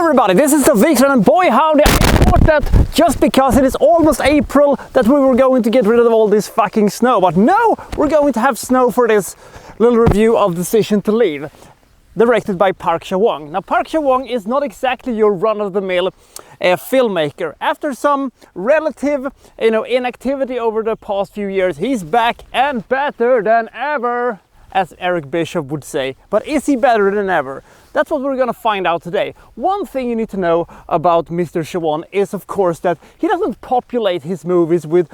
everybody, this is the Vikran, and boy howdy, I thought that just because it is almost April that we were going to get rid of all this fucking snow, but no, we're going to have snow for this little review of Decision to Leave, directed by Park Chan-wook. Now Park Chan-wook is not exactly your run-of-the-mill filmmaker. After some relative inactivity over the past few years, he's back and better than ever, as Eric Bishop would say. But is he better than ever? That's what we're gonna find out today. One thing you need to know about Mr. Chan-wook is, of course, that he doesn't populate his movies with,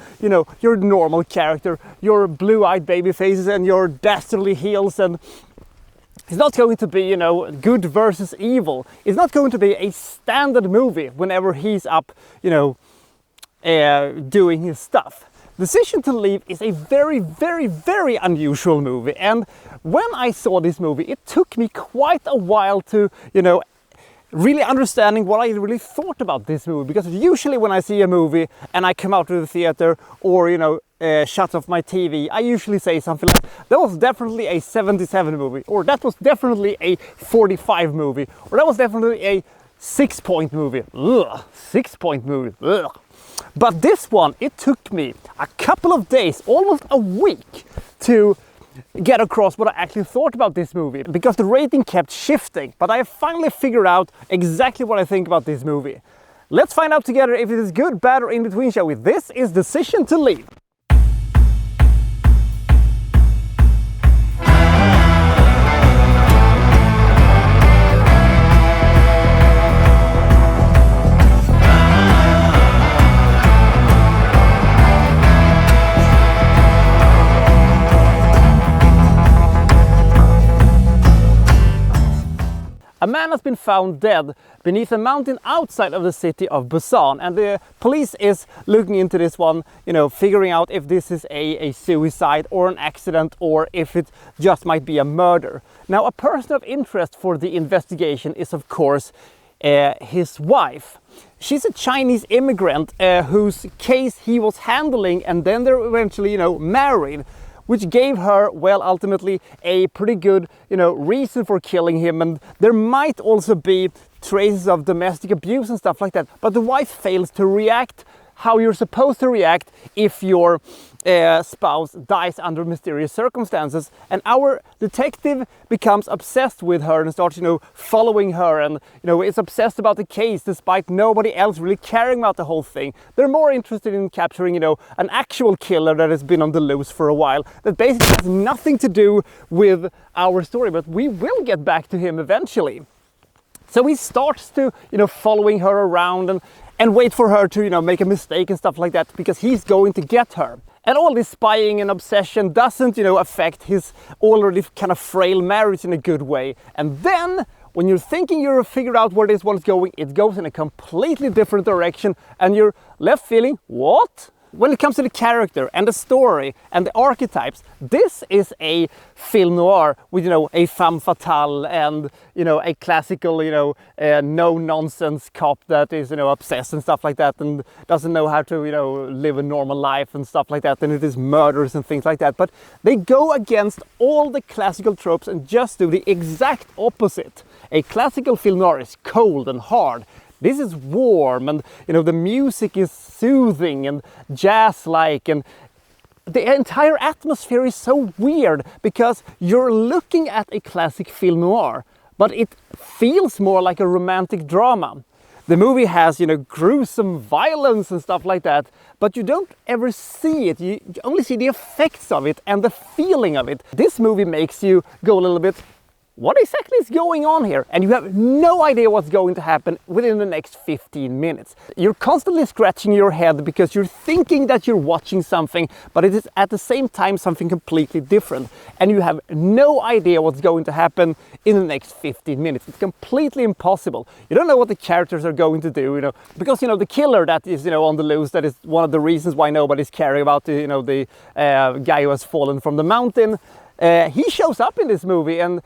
your normal character, your blue-eyed baby faces and your dastardly heels, and it's not going to be, good versus evil. It's not going to be a standard movie whenever he's up, doing his stuff. Decision to Leave is a very, very, very unusual movie, and when I saw this movie, it took me quite a while to, really understanding what I really thought about this movie, because usually when I see a movie and I come out to the theater or, shut off my TV, I usually say something like, that was definitely a 77 movie, or that was definitely a 45 movie, or that was definitely a 6-point movie. Ugh, 6-point movie. Ugh. But this one, it took me a couple of days, almost a week, to get across what I actually thought about this movie, because the rating kept shifting, but I finally figured out exactly what I think about this movie. Let's find out together if it is good, bad, or in between, shall we? This is Decision to Leave. A man has been found dead beneath a mountain outside of the city of Busan, and the police is looking into this one, figuring out if this is a suicide or an accident, or if it just might be a murder. Now, a person of interest for the investigation is, of course, his wife. She's a Chinese immigrant whose case he was handling, and then they're eventually, married, which gave her, well, ultimately a pretty good, reason for killing him. And there might also be traces of domestic abuse and stuff like that. But the wife fails to react how you're supposed to react if your spouse dies under mysterious circumstances. And our detective becomes obsessed with her and starts, following her, and, is obsessed about the case despite nobody else really caring about the whole thing. They're more interested in capturing, an actual killer that has been on the loose for a while, that basically has nothing to do with our story, but we will get back to him eventually. So he starts to, following her around and wait for her to, make a mistake and stuff like that, because he's going to get her. And all this spying and obsession doesn't, affect his already kind of frail marriage in a good way. And then, when you're thinking you've figured out where this one's going, it goes in a completely different direction, and you're left feeling, what? When it comes to the character and the story and the archetypes, this is a film noir with, a femme fatale and, a classical, no-nonsense cop that is, obsessed and stuff like that, and doesn't know how to, live a normal life and stuff like that, and it is murders and things like that. But they go against all the classical tropes and just do the exact opposite. A classical film noir is cold and hard. This is warm, and the music is soothing and jazz-like, and the entire atmosphere is so weird because you're looking at a classic film noir, but it feels more like a romantic drama. The movie has, gruesome violence and stuff like that, but you don't ever see it. You only see the effects of it and the feeling of it. This movie makes you go a little bit, what exactly is going on here? And you have no idea what's going to happen within the next 15 minutes. You're constantly scratching your head because you're thinking that you're watching something, but it is at the same time something completely different. And you have no idea what's going to happen in the next 15 minutes. It's completely impossible. You don't know what the characters are going to do, because, the killer that is, on the loose, that is one of the reasons why nobody's caring about the, the guy who has fallen from the mountain. He shows up in this movie, and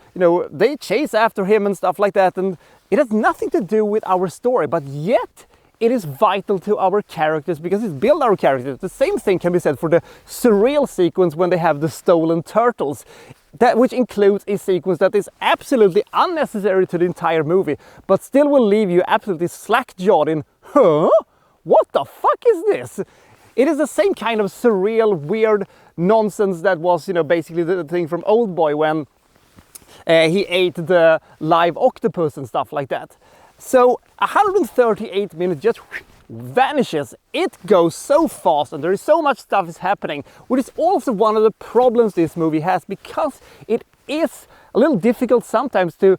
they chase after him and stuff like that, and it has nothing to do with our story, but yet it is vital to our characters because it builds our characters. The same thing can be said for the surreal sequence when they have the stolen turtles. which includes a sequence that is absolutely unnecessary to the entire movie, but still will leave you absolutely slack-jawed in, huh? What the fuck is this? It is the same kind of surreal, weird nonsense that was, you know, basically the thing from Oldboy when he ate the live octopus and stuff like that. So 138 minutes just vanishes. It goes so fast and there is so much stuff is happening, which is also one of the problems this movie has, because it is a little difficult sometimes to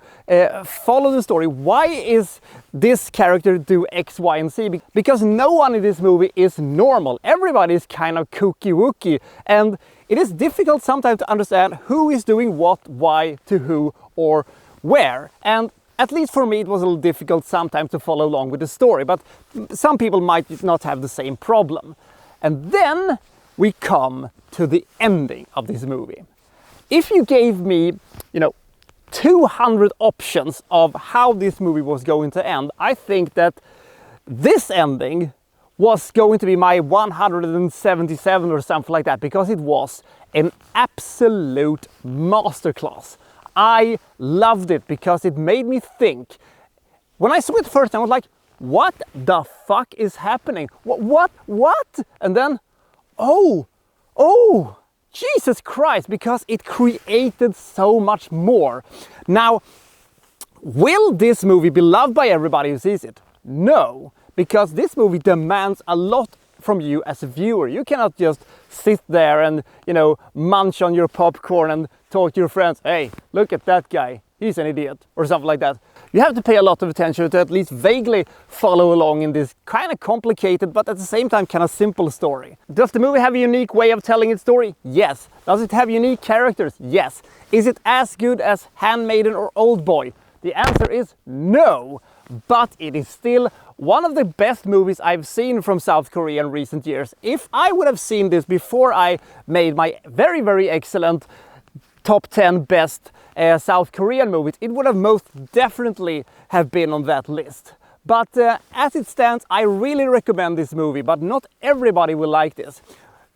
follow the story. Why is this character do X, Y, and Z? Because no one in this movie is normal. Everybody is kind of kooky-wooky, and it is difficult sometimes to understand who is doing what, why, to who, or where. And at least for me, it was a little difficult sometimes to follow along with the story, but some people might not have the same problem. And then we come to the ending of this movie. If you gave me, you know, 200 options of how this movie was going to end, I think that this ending was going to be my 177 or something like that, because it was an absolute masterclass. I loved it because it made me think. When I saw it first, I was like, what the fuck is happening? What? And then, oh, Jesus Christ, because it created so much more. Now, will this movie be loved by everybody who sees it? No, because this movie demands a lot from you as a viewer. You cannot just sit there and, you know, munch on your popcorn and talk to your friends, hey, look at that guy, he's an idiot, or something like that. You have to pay a lot of attention to at least vaguely follow along in this kind of complicated, but at the same time kind of simple story. Does the movie have a unique way of telling its story? Yes. Does it have unique characters? Yes. Is it as good as Handmaiden or Oldboy? The answer is no, but it is still one of the best movies I've seen from South Korea in recent years. If I would have seen this before I made my very, very excellent top 10 best South Korean movies, it would have most definitely have been on that list. But as it stands, I really recommend this movie, but not everybody will like this.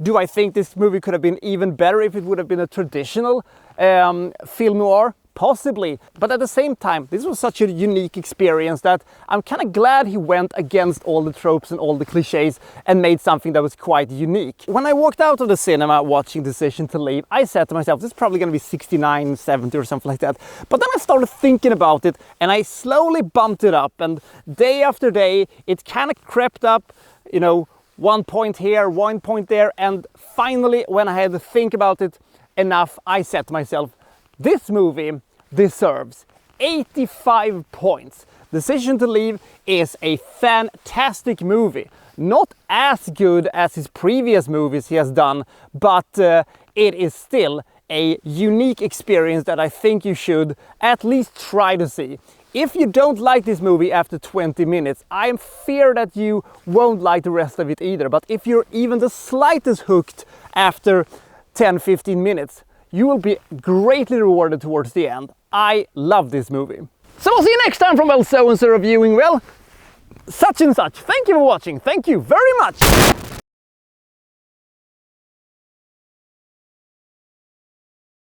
Do I think this movie could have been even better if it would have been a traditional film noir? Possibly, but at the same time, this was such a unique experience that I'm kind of glad he went against all the tropes and all the cliches and made something that was quite unique. When I walked out of the cinema watching Decision to Leave, I said to myself, this is probably going to be 69, 70 or something like that. But then I started thinking about it and I slowly bumped it up, and day after day, it kind of crept up, you know, 1 point here, 1 point there, and finally, when I had to think about it enough, I said to myself, this movie deserves 85 points. Decision to Leave is a fantastic movie. Not as good as his previous movies he has done, but it is still a unique experience that I think you should at least try to see. If you don't like this movie after 20 minutes, I fear that you won't like the rest of it either. But if you're even the slightest hooked after 10-15 minutes, you will be greatly rewarded towards the end. I love this movie. So I'll see you next time from Well So and So Reviewing, well, such and such. Thank you for watching. Thank you very much.